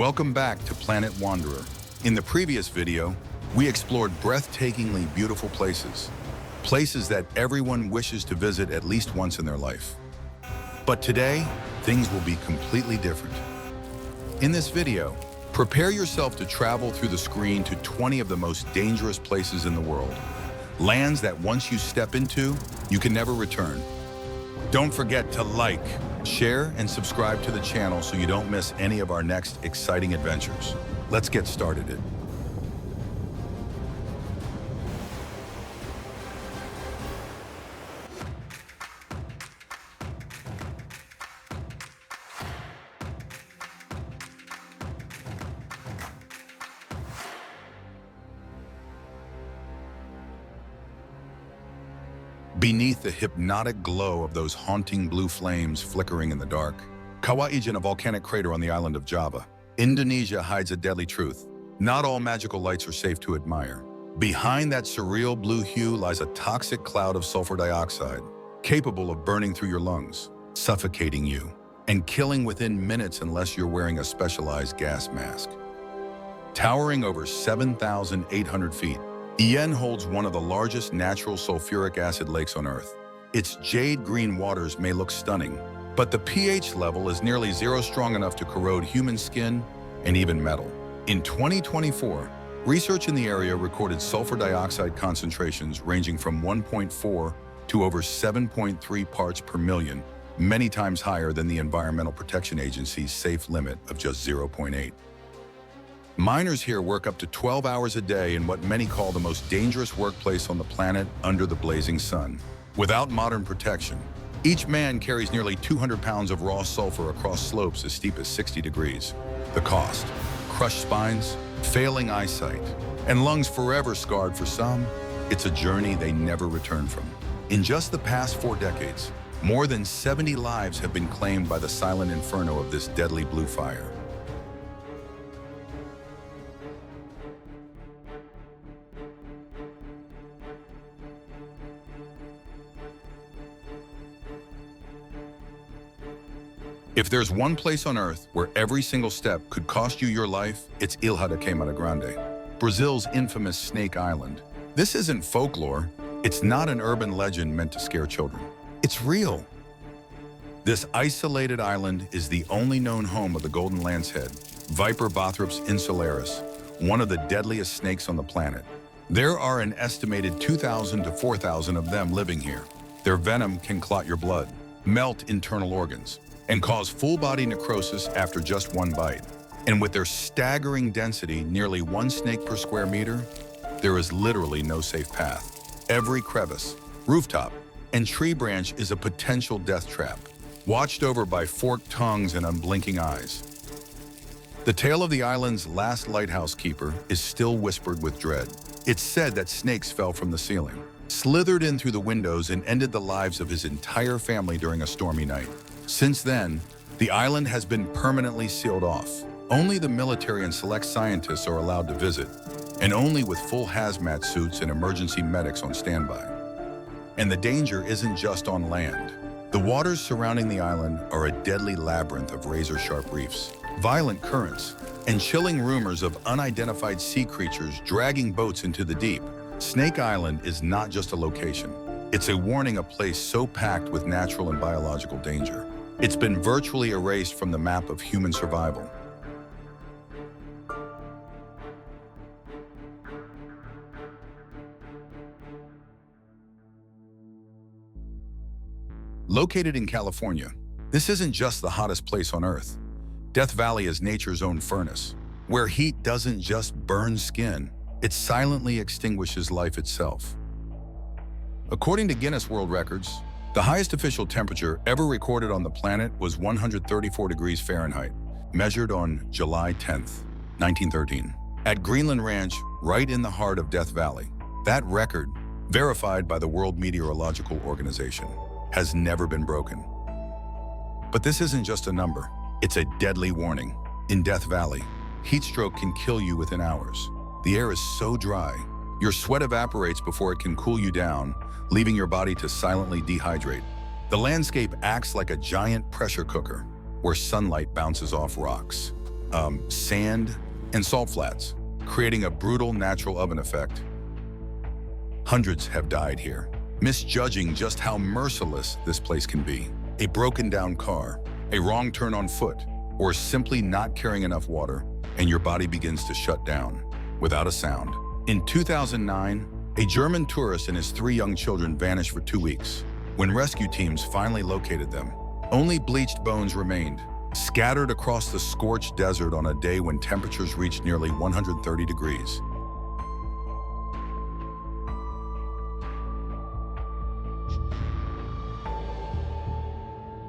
Welcome back to Planet Wanderer. In the previous video, we explored breathtakingly beautiful places. Places that everyone wishes to visit at least once in their life. But today, things will be completely different. In this video, prepare yourself to travel through the screen to 20 of the most dangerous places in the world. Lands that once you step into, you can never return. Don't forget to like, share, and subscribe to the channel so you don't miss any of our next exciting adventures. Let's get started. Beneath the hypnotic glow of those haunting blue flames flickering in the dark, Kawah Ijen, a volcanic crater on the island of Java, Indonesia, hides a deadly truth. Not all magical lights are safe to admire. Behind that surreal blue hue lies a toxic cloud of sulfur dioxide, capable of burning through your lungs, suffocating you, and killing within minutes unless you're wearing a specialized gas mask. Towering over 7,800 feet, Ijen holds one of the largest natural sulfuric acid lakes on Earth. Its jade-green waters may look stunning, but the pH level is nearly zero, strong enough to corrode human skin and even metal. In 2024, research in the area recorded sulfur dioxide concentrations ranging from 1.4 to over 7.3 parts per million, many times higher than the Environmental Protection Agency's safe limit of just 0.8. Miners here work up to 12 hours a day in what many call the most dangerous workplace on the planet under the blazing sun. Without modern protection, each man carries nearly 200 pounds of raw sulfur across slopes as steep as 60 degrees. The cost: crushed spines, failing eyesight, and lungs forever scarred for some. It's a journey they never return from. In just the past 4 decades, more than 70 lives have been claimed by the silent inferno of this deadly blue fire. If there's one place on Earth where every single step could cost you your life, it's Ilha de Queimada Grande, Brazil's infamous Snake Island. This isn't folklore. It's not an urban legend meant to scare children. It's real. This isolated island is the only known home of the golden lancehead, Viper Bothrops insularis, one of the deadliest snakes on the planet. There are an estimated 2,000 to 4,000 of them living here. Their venom can clot your blood, melt internal organs, and cause full-body necrosis after just one bite. And with their staggering density, nearly 1 snake per square meter, there is literally no safe path. Every crevice, rooftop, and tree branch is a potential death trap, watched over by forked tongues and unblinking eyes. The tale of the island's last lighthouse keeper is still whispered with dread. It's said that snakes fell from the ceiling, slithered in through the windows, and ended the lives of his entire family during a stormy night. Since then, the island has been permanently sealed off. Only the military and select scientists are allowed to visit, and only with full hazmat suits and emergency medics on standby. And the danger isn't just on land. The waters surrounding the island are a deadly labyrinth of razor-sharp reefs, violent currents, and chilling rumors of unidentified sea creatures dragging boats into the deep. Snake Island is not just a location. It's a warning, a place so packed with natural and biological danger. It's been virtually erased from the map of human survival. Located in California, this isn't just the hottest place on Earth. Death Valley is nature's own furnace, where heat doesn't just burn skin, it silently extinguishes life itself. According to Guinness World Records, the highest official temperature ever recorded on the planet was 134 degrees Fahrenheit, measured on July 10th, 1913, at Greenland Ranch, right in the heart of Death Valley. That record, verified by the World Meteorological Organization, has never been broken. But this isn't just a number, it's a deadly warning. In Death Valley, heat stroke can kill you within hours. The air is so dry, your sweat evaporates before it can cool you down, leaving your body to silently dehydrate. The landscape acts like a giant pressure cooker, where sunlight bounces off rocks, sand, and salt flats, creating a brutal natural oven effect. Hundreds have died here, misjudging just how merciless this place can be. A broken down car, a wrong turn on foot, or simply not carrying enough water, and your body begins to shut down without a sound. In 2009, a German tourist and his 3 young children vanished for 2 weeks. When rescue teams finally located them, only bleached bones remained, scattered across the scorched desert on a day when temperatures reached nearly 130 degrees.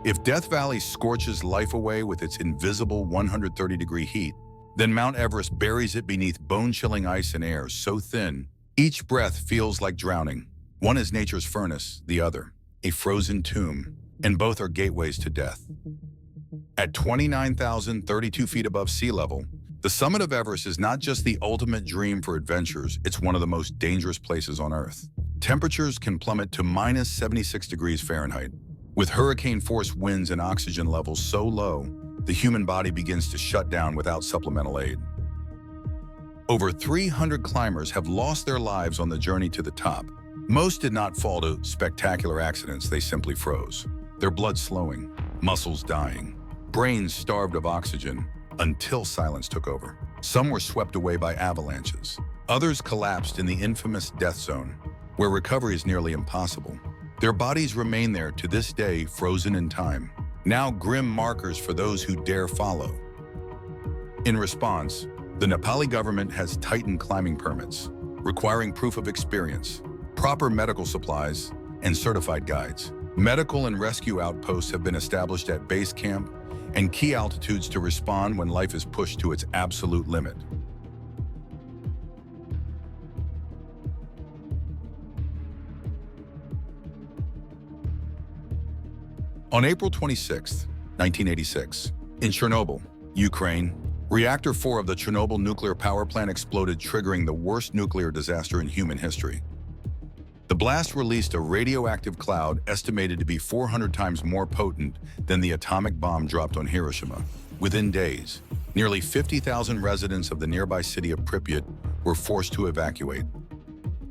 If Death Valley scorches life away with its invisible 130-degree heat, then Mount Everest buries it beneath bone-chilling ice and air so thin, each breath feels like drowning. One is nature's furnace, the other, a frozen tomb, and both are gateways to death. At 29,032 feet above sea level, the summit of Everest is not just the ultimate dream for adventurers, it's one of the most dangerous places on Earth. Temperatures can plummet to minus 76 degrees Fahrenheit. With hurricane-force winds and oxygen levels so low, the human body begins to shut down without supplemental aid. Over 300 climbers have lost their lives on the journey to the top. Most did not fall to spectacular accidents, they simply froze. Their blood slowing, muscles dying, brains starved of oxygen until silence took over. Some were swept away by avalanches. Others collapsed in the infamous death zone, where recovery is nearly impossible. Their bodies remain there to this day, frozen in time, now grim markers for those who dare follow. In response, the Nepali government has tightened climbing permits, requiring proof of experience, proper medical supplies, and certified guides. Medical and rescue outposts have been established at base camp and key altitudes to respond when life is pushed to its absolute limit. On April 26, 1986, in Chernobyl, Ukraine, Reactor 4 of the Chernobyl nuclear power plant exploded, triggering the worst nuclear disaster in human history. The blast released a radioactive cloud estimated to be 400 times more potent than the atomic bomb dropped on Hiroshima. Within days, nearly 50,000 residents of the nearby city of Pripyat were forced to evacuate.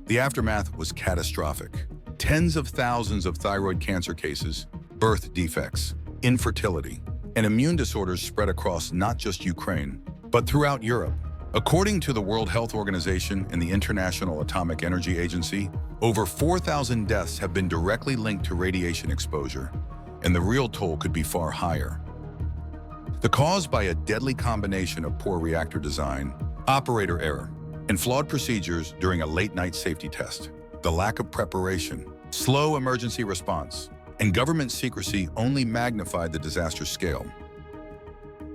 The aftermath was catastrophic. Tens of thousands of thyroid cancer cases, birth defects, infertility, and immune disorders spread across not just Ukraine, but throughout Europe. According to the World Health Organization and the International Atomic Energy Agency, over 4,000 deaths have been directly linked to radiation exposure, and the real toll could be far higher. The cause by a deadly combination of poor reactor design, operator error, and flawed procedures during a late-night safety test. The lack of preparation, slow emergency response, and government secrecy only magnified the disaster's scale.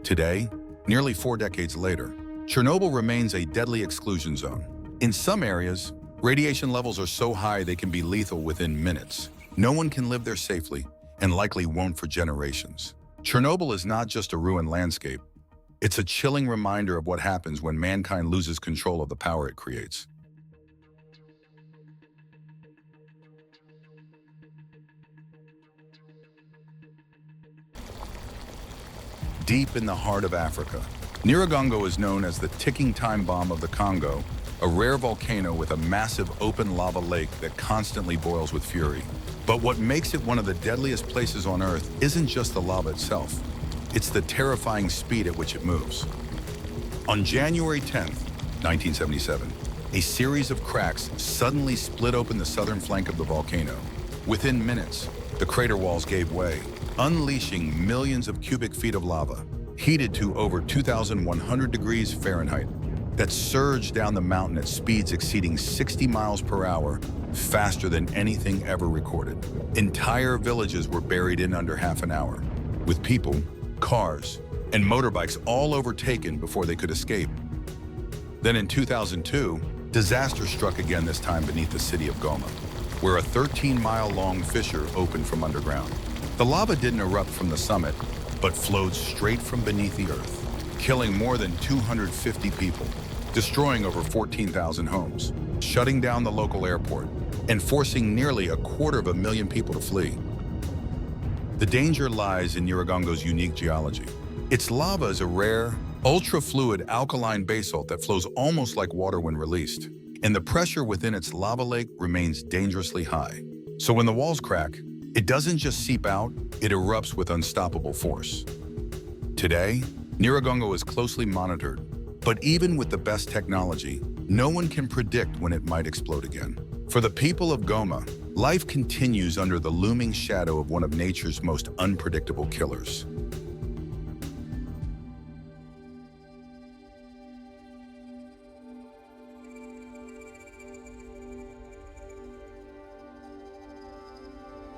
Today, nearly 4 decades later, Chernobyl remains a deadly exclusion zone. In some areas, radiation levels are so high they can be lethal within minutes. No one can live there safely, and likely won't for generations. Chernobyl is not just a ruined landscape. It's a chilling reminder of what happens when mankind loses control of the power it creates. Deep in the heart of Africa, Nyiragongo is known as the ticking time bomb of the Congo, a rare volcano with a massive open lava lake that constantly boils with fury. But what makes it one of the deadliest places on Earth isn't just the lava itself. It's the terrifying speed at which it moves. On January 10, 1977, a series of cracks suddenly split open the southern flank of the volcano. Within minutes, the crater walls gave way, unleashing millions of cubic feet of lava, heated to over 2,100 degrees Fahrenheit, that surged down the mountain at speeds exceeding 60 miles per hour, faster than anything ever recorded. Entire villages were buried in under half an hour, with people, cars, and motorbikes all overtaken before they could escape. Then in 2002, disaster struck again, this time beneath the city of Goma, where a 13-mile-long fissure opened from underground. The lava didn't erupt from the summit, but flowed straight from beneath the earth, killing more than 250 people, destroying over 14,000 homes, shutting down the local airport, and forcing nearly 250,000 people to flee. The danger lies in Nyiragongo's unique geology. Its lava is a rare, ultra-fluid alkaline basalt that flows almost like water when released, and the pressure within its lava lake remains dangerously high. So when the walls crack, it doesn't just seep out, it erupts with unstoppable force. Today, Nyiragongo is closely monitored, but even with the best technology, no one can predict when it might explode again. For the people of Goma, life continues under the looming shadow of one of nature's most unpredictable killers.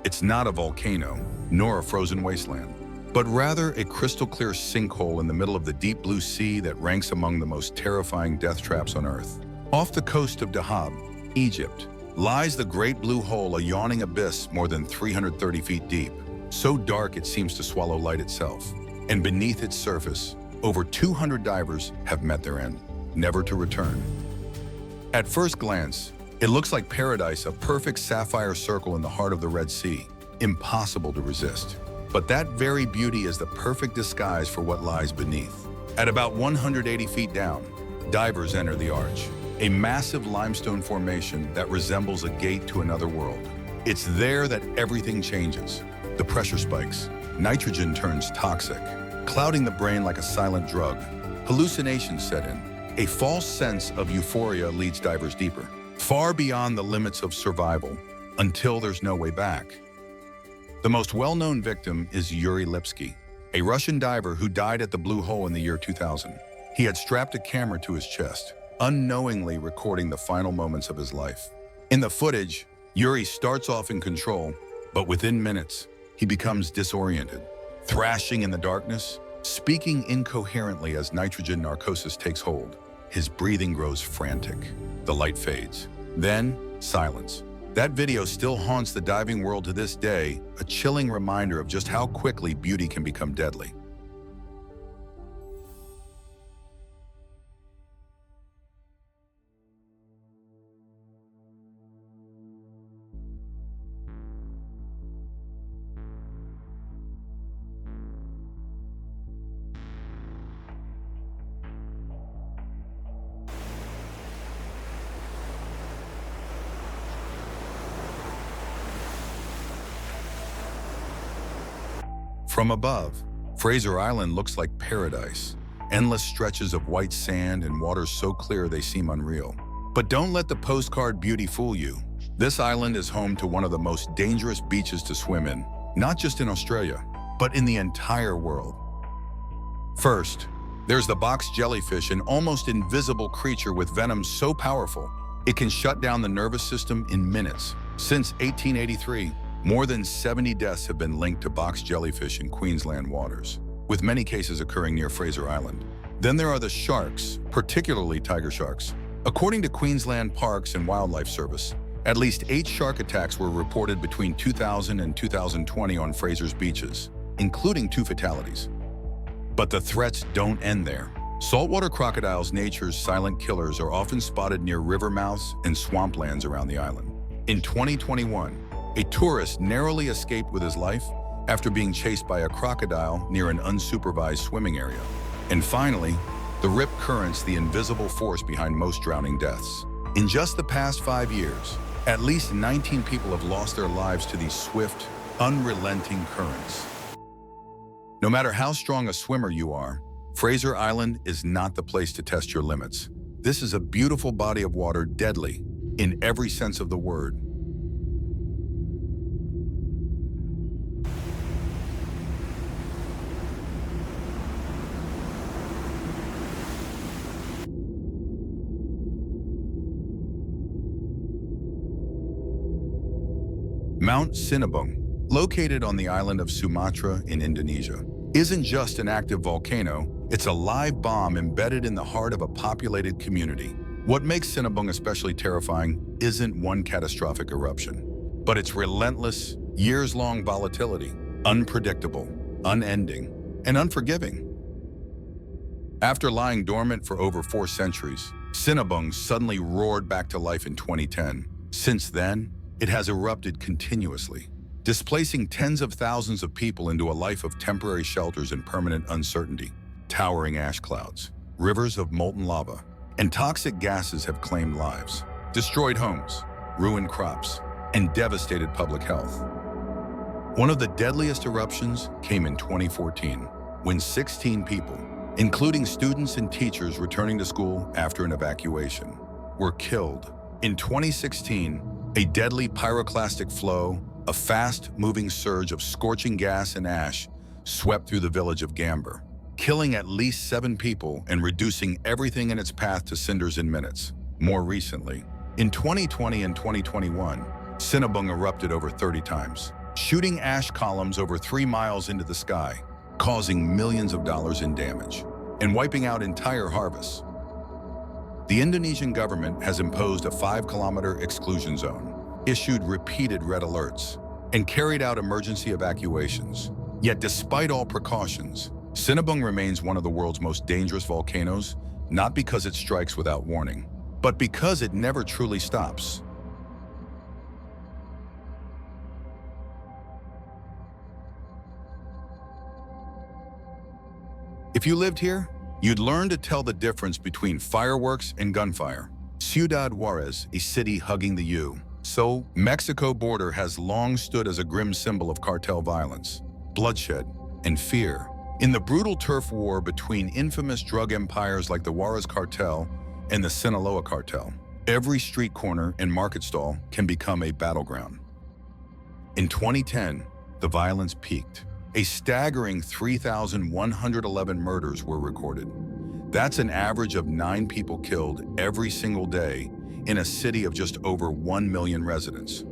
It's not a volcano, nor a frozen wasteland, but rather a crystal-clear sinkhole in the middle of the deep blue sea that ranks among the most terrifying death traps on Earth. Off the coast of Dahab, Egypt, lies the Great Blue Hole, a yawning abyss more than 330 feet deep, so dark it seems to swallow light itself. And beneath its surface, over 200 divers have met their end, never to return. At first glance, it looks like paradise, a perfect sapphire circle in the heart of the Red Sea, impossible to resist. But that very beauty is the perfect disguise for what lies beneath. At about 180 feet down, divers enter the arch, a massive limestone formation that resembles a gate to another world. It's there that everything changes. The pressure spikes, nitrogen turns toxic, clouding the brain like a silent drug. Hallucinations set in. A false sense of euphoria leads divers deeper, far beyond the limits of survival, until there's no way back. The most well-known victim is Yuri Lipsky, a Russian diver who died at the Blue Hole in the year 2000. He had strapped a camera to his chest, unknowingly recording the final moments of his life. In the footage, Yuri starts off in control, but within minutes, he becomes disoriented, thrashing in the darkness, speaking incoherently as nitrogen narcosis takes hold. His breathing grows frantic. The light fades. Then, silence. That video still haunts the diving world to this day, a chilling reminder of just how quickly beauty can become deadly. From above, Fraser Island looks like paradise. Endless stretches of white sand and waters so clear they seem unreal. But don't let the postcard beauty fool you. This island is home to one of the most dangerous beaches to swim in, not just in Australia, but in the entire world. First, there's the box jellyfish, an almost invisible creature with venom so powerful, it can shut down the nervous system in minutes. Since 1883, more than 70 deaths have been linked to box jellyfish in Queensland waters, with many cases occurring near Fraser Island. Then there are the sharks, particularly tiger sharks. According to Queensland Parks and Wildlife Service, at least 8 shark attacks were reported between 2000 and 2020 on Fraser's beaches, including 2 fatalities. But the threats don't end there. Saltwater crocodiles, nature's silent killers, are often spotted near river mouths and swamplands around the island. In 2021, a tourist narrowly escaped with his life after being chased by a crocodile near an unsupervised swimming area. And finally, the rip currents, the invisible force behind most drowning deaths. In just the past 5 years, at least 19 people have lost their lives to these swift, unrelenting currents. No matter how strong a swimmer you are, Fraser Island is not the place to test your limits. This is a beautiful body of water, deadly in every sense of the word. Mount Sinabung, located on the island of Sumatra in Indonesia, isn't just an active volcano, it's a live bomb embedded in the heart of a populated community. What makes Sinabung especially terrifying isn't one catastrophic eruption, but its relentless, years-long volatility, unpredictable, unending, and unforgiving. After lying dormant for over 4 centuries, Sinabung suddenly roared back to life in 2010. Since then, it has erupted continuously, displacing tens of thousands of people into a life of temporary shelters and permanent uncertainty. Towering ash clouds, rivers of molten lava, and toxic gases have claimed lives, destroyed homes, ruined crops, and devastated public health. One of the deadliest eruptions came in 2014, when 16 people, including students and teachers returning to school after an evacuation, were killed. In 2016, a deadly pyroclastic flow, a fast-moving surge of scorching gas and ash, swept through the village of Gamber, killing at least 7 people and reducing everything in its path to cinders in minutes. More recently, in 2020 and 2021, Cinnabung erupted over 30 times, shooting ash columns over 3 miles into the sky, causing millions of dollars in damage, and wiping out entire harvests. The Indonesian government has imposed a 5-kilometer exclusion zone, issued repeated red alerts, and carried out emergency evacuations. Yet despite all precautions, Cinnabung remains one of the world's most dangerous volcanoes, not because it strikes without warning, but because it never truly stops. If you lived here, you'd learn to tell the difference between fireworks and gunfire. Ciudad Juarez, a city hugging the U.S.-Mexico border, has long stood as a grim symbol of cartel violence, bloodshed, and fear. In the brutal turf war between infamous drug empires like the Juarez cartel and the Sinaloa cartel, every street corner and market stall can become a battleground. In 2010, the violence peaked. A staggering 3,111 murders were recorded. That's an average of 9 people killed every single day in a city of just over 1 million residents.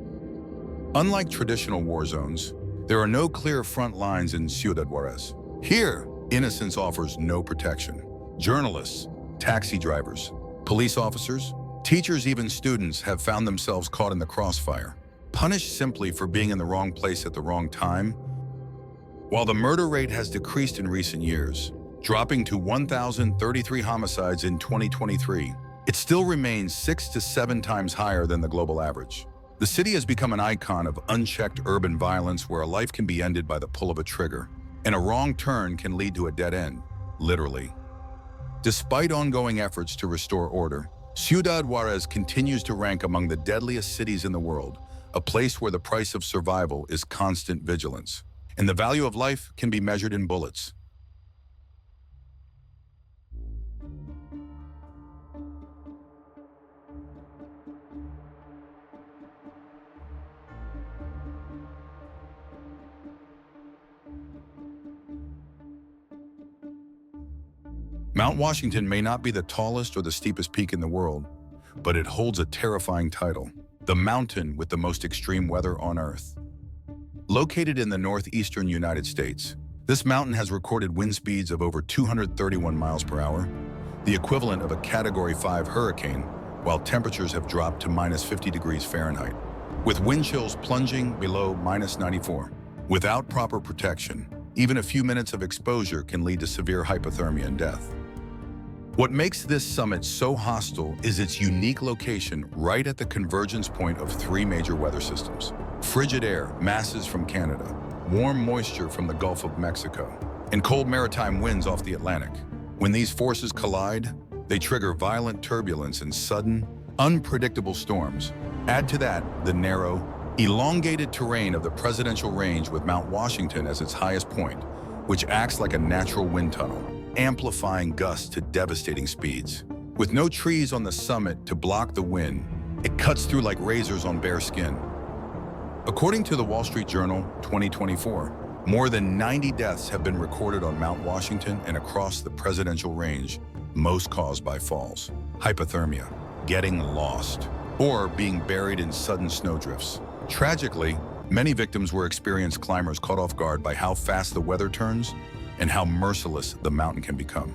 Unlike traditional war zones, there are no clear front lines in Ciudad Juarez. Here, innocence offers no protection. Journalists, taxi drivers, police officers, teachers, even students have found themselves caught in the crossfire, punished simply for being in the wrong place at the wrong time. While the murder rate has decreased in recent years, dropping to 1,033 homicides in 2023, it still remains 6 to 7 times higher than the global average. The city has become an icon of unchecked urban violence where a life can be ended by the pull of a trigger, and a wrong turn can lead to a dead end, literally. Despite ongoing efforts to restore order, Ciudad Juarez continues to rank among the deadliest cities in the world, a place where the price of survival is constant vigilance, and the value of life can be measured in bullets. Mount Washington may not be the tallest or the steepest peak in the world, but it holds a terrifying title: the mountain with the most extreme weather on Earth. Located in the northeastern United States, this mountain has recorded wind speeds of over 231 miles per hour, the equivalent of a Category 5 hurricane, while temperatures have dropped to minus 50 degrees Fahrenheit, with wind chills plunging below minus 94. Without proper protection, even a few minutes of exposure can lead to severe hypothermia and death. What makes this summit so hostile is its unique location right at the convergence point of 3 major weather systems: frigid air, masses from Canada, warm moisture from the Gulf of Mexico, and cold maritime winds off the Atlantic. When these forces collide, they trigger violent turbulence and sudden, unpredictable storms. Add to that the narrow, elongated terrain of the presidential range with Mount Washington as its highest point, which acts like a natural wind tunnel, amplifying gusts to devastating speeds. With no trees on the summit to block the wind, it cuts through like razors on bare skin. According to the Wall Street Journal 2024, more than 90 deaths have been recorded on Mount Washington and across the presidential range, most caused by falls, hypothermia, getting lost, or being buried in sudden snowdrifts. Tragically, many victims were experienced climbers caught off guard by how fast the weather turns and how merciless the mountain can become.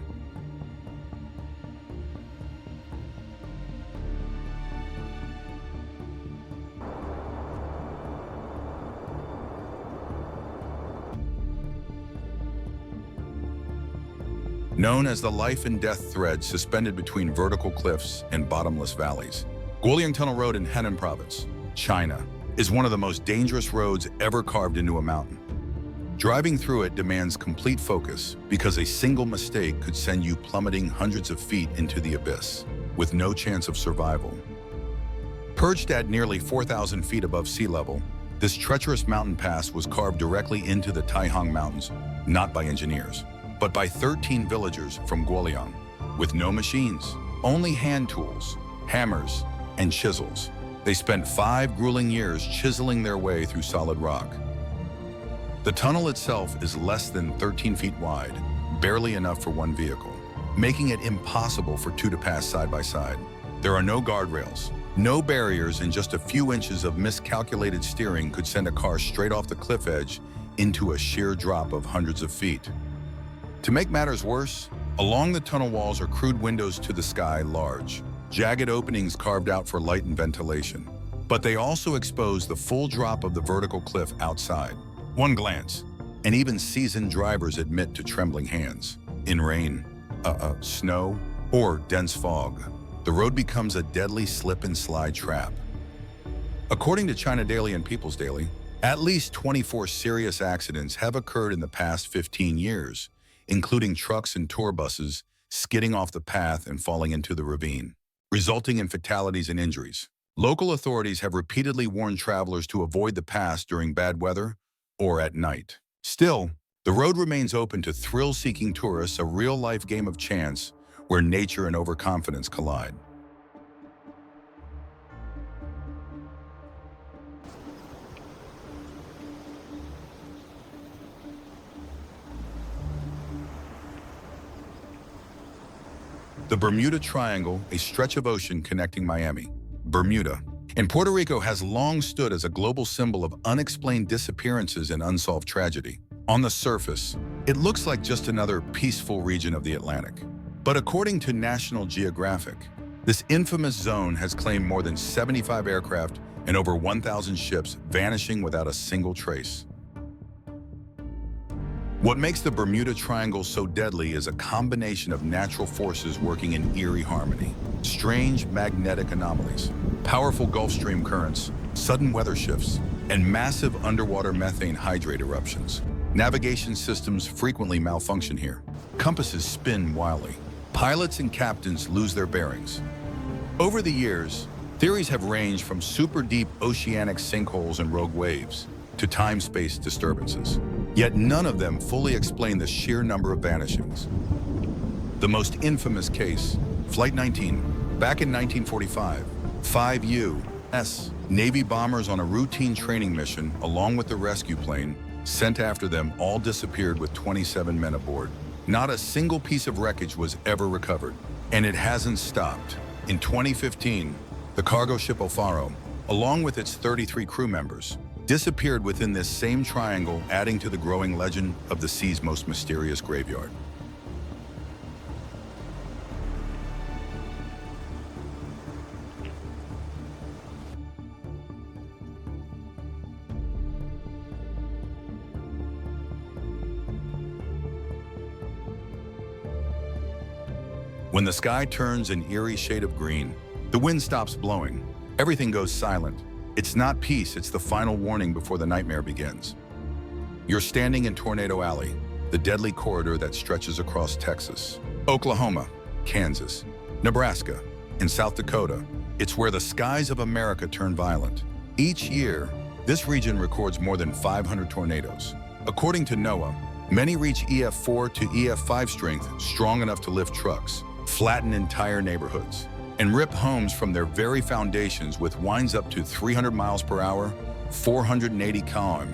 Known as the life and death thread suspended between vertical cliffs and bottomless valleys, Guoliang Tunnel Road in Henan Province, China, is one of the most dangerous roads ever carved into a mountain. Driving through it demands complete focus because a single mistake could send you plummeting hundreds of feet into the abyss, with no chance of survival. Perched at nearly 4,000 feet above sea level, this treacherous mountain pass was carved directly into the Taihang Mountains, not by engineers, but by 13 villagers from Guoliang, with no machines, only hand tools, hammers, and chisels. They spent 5 grueling years chiseling their way through solid rock. The tunnel itself is less than 13 feet wide, barely enough for one vehicle, making it impossible for two to pass side by side. There are no guardrails, no barriers, and just a few inches of miscalculated steering could send a car straight off the cliff edge into a sheer drop of hundreds of feet. To make matters worse, along the tunnel walls are crude windows to the sky, large, jagged openings carved out for light and ventilation. But they also expose the full drop of the vertical cliff outside. One glance, and even seasoned drivers admit to trembling hands. In rain, snow, or dense fog, the road becomes a deadly slip and slide trap. According to China Daily and People's Daily, at least 24 serious accidents have occurred in the past 15 years, including trucks and tour buses skidding off the path and falling into the ravine, resulting in fatalities and injuries. Local authorities have repeatedly warned travelers to avoid the pass during bad weather or at night. Still, the road remains open to thrill-seeking tourists, a real-life game of chance where nature and overconfidence collide. The Bermuda Triangle, a stretch of ocean connecting Miami, Bermuda, and Puerto Rico, has long stood as a global symbol of unexplained disappearances and unsolved tragedy. On the surface, it looks like just another peaceful region of the Atlantic. But according to National Geographic, this infamous zone has claimed more than 75 aircraft and over 1,000 ships vanishing without a single trace. What makes the Bermuda Triangle so deadly is a combination of natural forces working in eerie harmony. Strange magnetic anomalies, powerful Gulf Stream currents, sudden weather shifts, and massive underwater methane hydrate eruptions. Navigation systems frequently malfunction here. Compasses spin wildly. Pilots and captains lose their bearings. Over the years, theories have ranged from super deep oceanic sinkholes and rogue waves to time-space disturbances. Yet none of them fully explain the sheer number of vanishings. The most infamous case, Flight 19, back in 1945, 5 U.S. Navy bombers on a routine training mission, along with the rescue plane, sent after them, all disappeared with 27 men aboard. Not a single piece of wreckage was ever recovered. And it hasn't stopped. In 2015, the cargo ship O'Faro, along with its 33 crew members, disappeared within this same triangle, adding to the growing legend of the sea's most mysterious graveyard. When the sky turns an eerie shade of green, the wind stops blowing, everything goes silent. It's not peace, it's the final warning before the nightmare begins. You're standing in Tornado Alley, the deadly corridor that stretches across Texas, Oklahoma, Kansas, Nebraska, and South Dakota. It's where the skies of America turn violent. Each year, this region records more than 500 tornadoes. According to NOAA, many reach EF4 to EF5 strength, strong enough to lift trucks, flatten entire neighborhoods, and rip homes from their very foundations with winds up to 300 miles per hour, 480 km.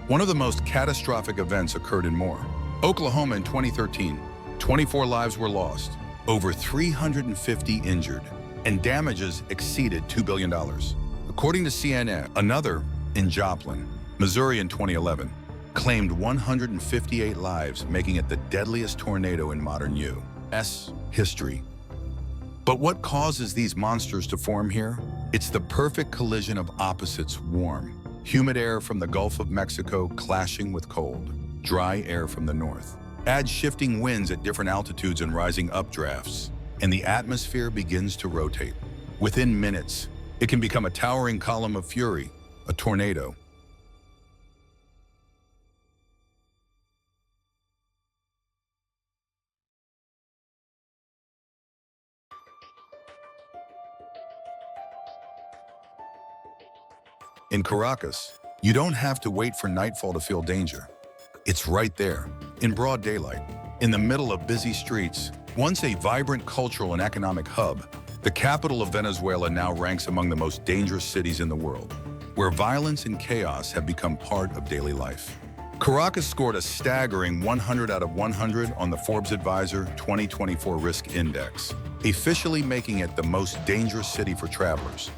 One of the most catastrophic events occurred in Moore, Oklahoma in 2013. 24 lives were lost, over 350 injured, and damages exceeded $2 billion. According to CNN, another in Joplin, Missouri in 2011, claimed 158 lives, making it the deadliest tornado in modern U.S. history. But what causes these monsters to form here? It's the perfect collision of opposites: warm, humid air from the Gulf of Mexico clashing with cold, dry air from the north. Add shifting winds at different altitudes and rising updrafts, and the atmosphere begins to rotate. Within minutes, it can become a towering column of fury, a tornado. In Caracas, you don't have to wait for nightfall to feel danger. It's right there, in broad daylight, in the middle of busy streets. Once a vibrant cultural and economic hub, the capital of Venezuela now ranks among the most dangerous cities in the world, where violence and chaos have become part of daily life. Caracas scored a staggering 100 out of 100 on the Forbes Advisor 2024 Risk Index, officially making it the most dangerous city for travelers.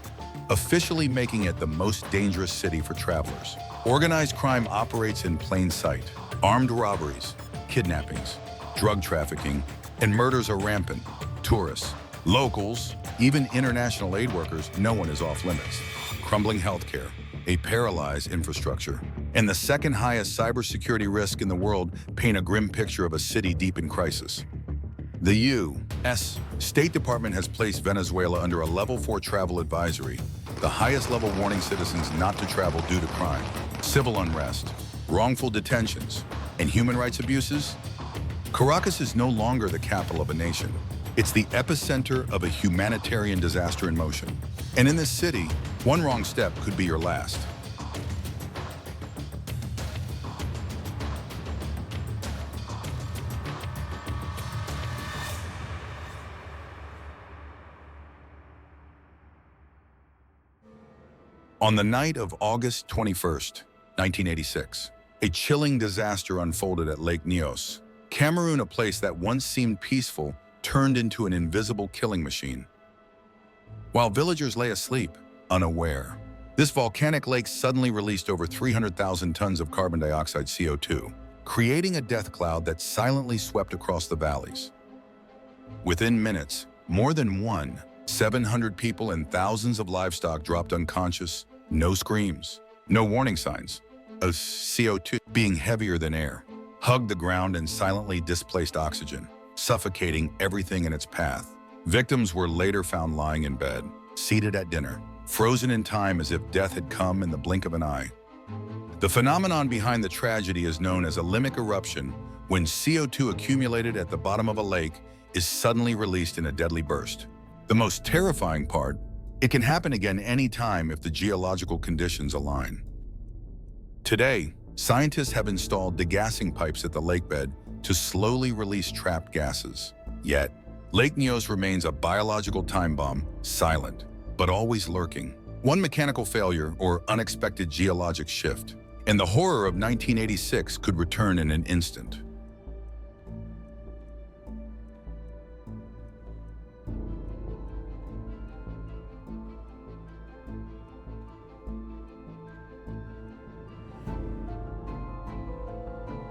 Organized crime operates in plain sight. Armed robberies, kidnappings, drug trafficking, and murders are rampant. Tourists, locals, even international aid workers, no one is off limits. Crumbling healthcare, a paralyzed infrastructure, and the second highest cybersecurity risk in the world paint a grim picture of a city deep in crisis. The U.S. State Department has placed Venezuela under a Level 4 travel advisory, the highest level warning citizens not to travel due to crime, civil unrest, wrongful detentions, and human rights abuses. Caracas is no longer the capital of a nation. It's the epicenter of a humanitarian disaster in motion. And in this city, one wrong step could be your last. On the night of August 21st, 1986, a chilling disaster unfolded at Lake Nyos. Cameroon, a place that once seemed peaceful, turned into an invisible killing machine. While villagers lay asleep, unaware, this volcanic lake suddenly released over 300,000 tons of carbon dioxide CO2, creating a death cloud that silently swept across the valleys. Within minutes, more than 700 people and thousands of livestock dropped unconscious. No screams, no warning signs of CO2 being heavier than air, hugged the ground and silently displaced oxygen, suffocating everything in its path. Victims were later found lying in bed, seated at dinner, frozen in time as if death had come in the blink of an eye. The phenomenon behind the tragedy is known as a limbic eruption, when CO2 accumulated at the bottom of a lake is suddenly released in a deadly burst. The most terrifying part, it can happen again anytime if the geological conditions align. Today, scientists have installed degassing pipes at the lakebed to slowly release trapped gases. Yet, Lake Nyos remains a biological time bomb, silent, but always lurking. One mechanical failure or unexpected geologic shift, and the horror of 1986 could return in an instant.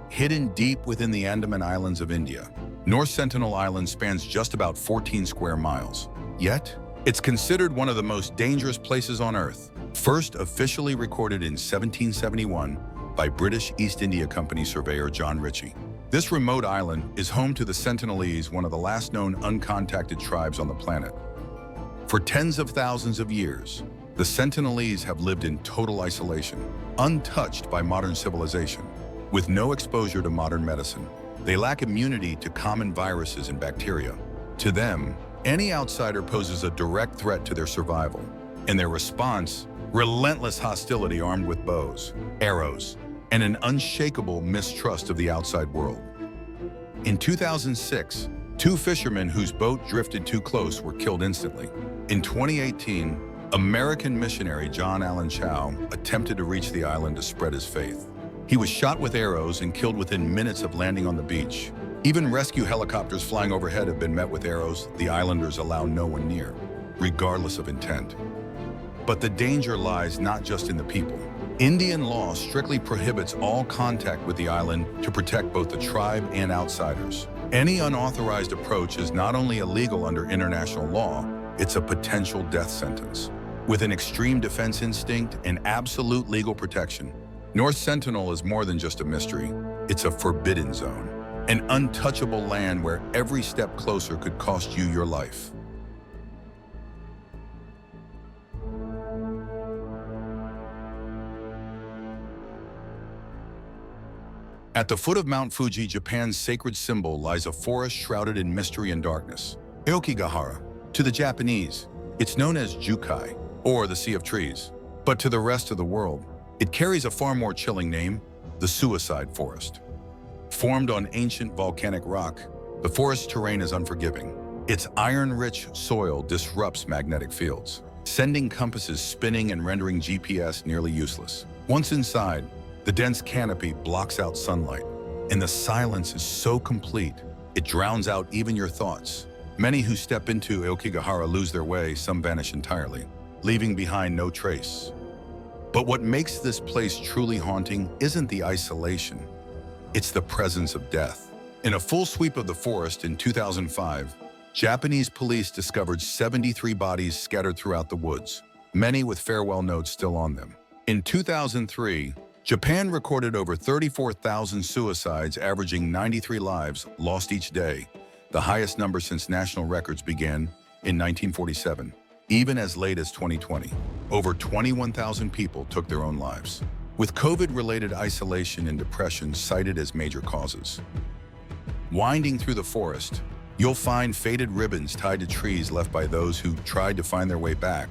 Hidden deep within the Andaman Islands of India, North Sentinel Island spans just about 14 square miles. Yet, it's considered one of the most dangerous places on Earth, first officially recorded in 1771 by British East India Company surveyor John Ritchie. This remote island is home to the Sentinelese, one of the last known uncontacted tribes on the planet. For tens of thousands of years, the Sentinelese have lived in total isolation, untouched by modern civilization. With no exposure to modern medicine, they lack immunity to common viruses and bacteria. To them, any outsider poses a direct threat to their survival, and their response, relentless hostility armed with bows, arrows, and an unshakable mistrust of the outside world. In 2006, 2 fishermen whose boat drifted too close were killed instantly. In 2018, American missionary John Allen Chow attempted to reach the island to spread his faith. He was shot with arrows and killed within minutes of landing on the beach. Even rescue helicopters flying overhead have been met with arrows the islanders allow no one near, regardless of intent. But the danger lies not just in the people. Indian law strictly prohibits all contact with the island to protect both the tribe and outsiders. Any unauthorized approach is not only illegal under international law, it's a potential death sentence. With an extreme defense instinct and absolute legal protection, North Sentinel is more than just a mystery. It's a forbidden zone, an untouchable land where every step closer could cost you your life. At the foot of Mount Fuji, Japan's sacred symbol, lies a forest shrouded in mystery and darkness. Aokigahara. To the Japanese, it's known as Jukai, or the Sea of Trees. But to the rest of the world, it carries a far more chilling name, the suicide forest. Formed on ancient volcanic rock, the forest terrain is unforgiving. Its iron-rich soil disrupts magnetic fields, sending compasses spinning and rendering GPS nearly useless. Once inside, the dense canopy blocks out sunlight, and the silence is so complete, it drowns out even your thoughts. Many who step into Aokigahara lose their way, some vanish entirely, leaving behind no trace. But what makes this place truly haunting isn't the isolation, it's the presence of death. In a full sweep of the forest in 2005, Japanese police discovered 73 bodies scattered throughout the woods, many with farewell notes still on them. In 2003, Japan recorded over 34,000 suicides, averaging 93 lives lost each day, the highest number since national records began in 1947. Even as late as 2020, over 21,000 people took their own lives, with COVID-related isolation and depression cited as major causes. Winding through the forest, you'll find faded ribbons tied to trees left by those who tried to find their way back,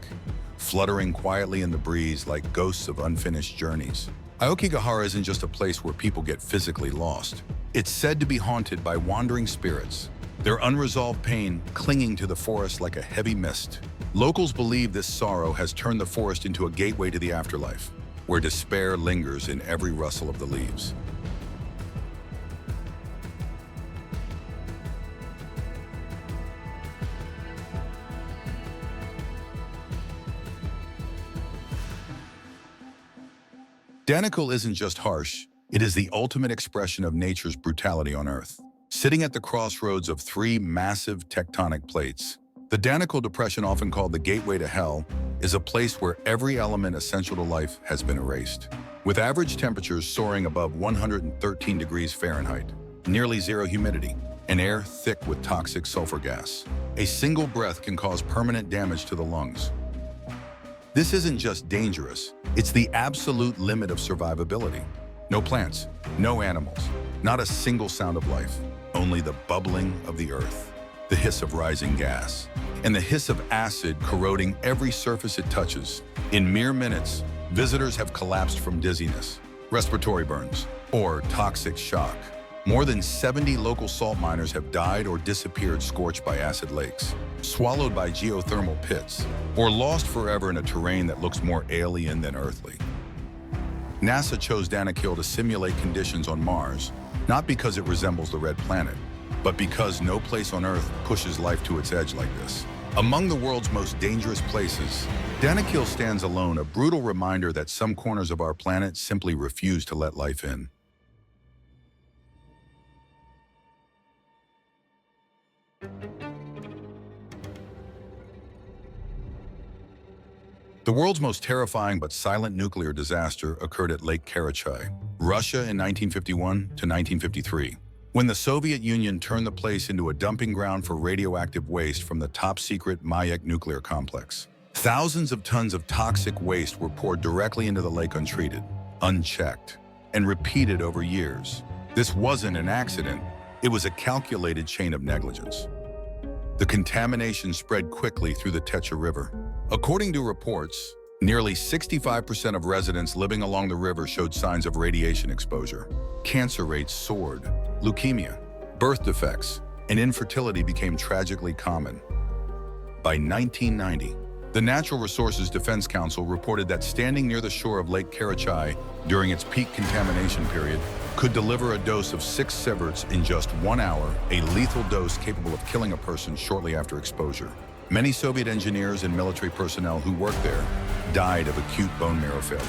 fluttering quietly in the breeze like ghosts of unfinished journeys. Aokigahara isn't just a place where people get physically lost. It's said to be haunted by wandering spirits, their unresolved pain clinging to the forest like a heavy mist. Locals believe this sorrow has turned the forest into a gateway to the afterlife, where despair lingers in every rustle of the leaves. Danakil isn't just harsh, it is the ultimate expression of nature's brutality on Earth. Sitting at the crossroads of three massive tectonic plates, the Danakil Depression, often called the Gateway to Hell, is a place where every element essential to life has been erased. With average temperatures soaring above 113 degrees Fahrenheit, nearly zero humidity, and air thick with toxic sulfur gas, a single breath can cause permanent damage to the lungs. This isn't just dangerous, it's the absolute limit of survivability. No plants, no animals, not a single sound of life, only the bubbling of the earth, the hiss of rising gas, and the hiss of acid corroding every surface it touches. In mere minutes, visitors have collapsed from dizziness, respiratory burns, or toxic shock. More than 70 local salt miners have died or disappeared scorched by acid lakes, swallowed by geothermal pits, or lost forever in a terrain that looks more alien than earthly. NASA chose Danakil to simulate conditions on Mars, not because it resembles the red planet, but because no place on Earth pushes life to its edge like this. Among the world's most dangerous places, Danakil stands alone, a brutal reminder that some corners of our planet simply refuse to let life in. The world's most terrifying but silent nuclear disaster occurred at Lake Karachay, Russia in 1951 to 1953, when the Soviet Union turned the place into a dumping ground for radioactive waste from the top-secret Mayak nuclear complex. Thousands of tons of toxic waste were poured directly into the lake untreated, unchecked, and repeated over years. This wasn't an accident, it was a calculated chain of negligence. The contamination spread quickly through the Techa River. According to reports, nearly 65% of residents living along the river showed signs of radiation exposure. Cancer rates soared, leukemia, birth defects, and infertility became tragically common. By 1990, the Natural Resources Defense Council reported that standing near the shore of Lake Karachay during its peak contamination period could deliver a dose of 6 sieverts in just 1 hour, a lethal dose capable of killing a person shortly after exposure. Many Soviet engineers and military personnel who worked there died of acute bone marrow failure.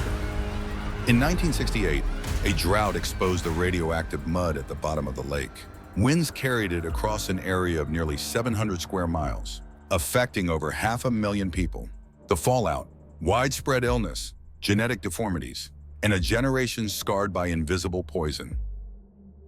In 1968, a drought exposed the radioactive mud at the bottom of the lake. Winds carried it across an area of nearly 700 square miles, affecting over 500,000 people. The fallout, widespread illness, genetic deformities, and a generation scarred by invisible poison.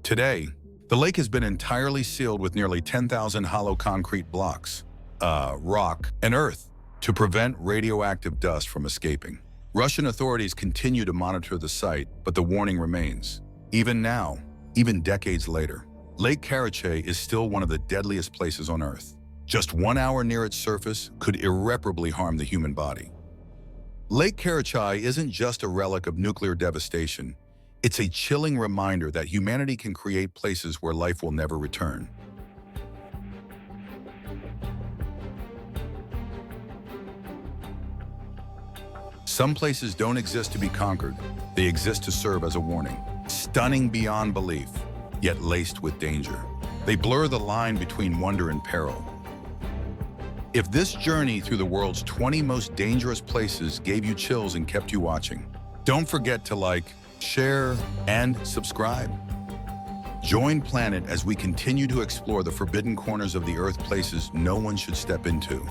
Today, the lake has been entirely sealed with nearly 10,000 hollow concrete blocks, rock, and earth to prevent radioactive dust from escaping. Russian authorities continue to monitor the site, but the warning remains. Even now, even decades later, Lake Karachay is still one of the deadliest places on Earth. Just 1 hour near its surface could irreparably harm the human body. Lake Karachai isn't just a relic of nuclear devastation. It's a chilling reminder that humanity can create places where life will never return. Some places don't exist to be conquered. They exist to serve as a warning. Stunning beyond belief, yet laced with danger. They blur the line between wonder and peril. If this journey through the world's 20 most dangerous places gave you chills and kept you watching, don't forget to like, share, and subscribe. Join Planet as we continue to explore the forbidden corners of the Earth, places no one should step into,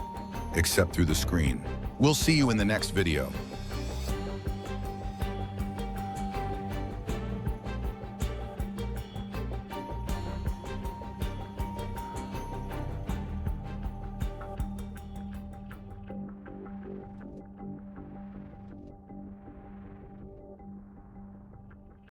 except through the screen. We'll see you in the next video.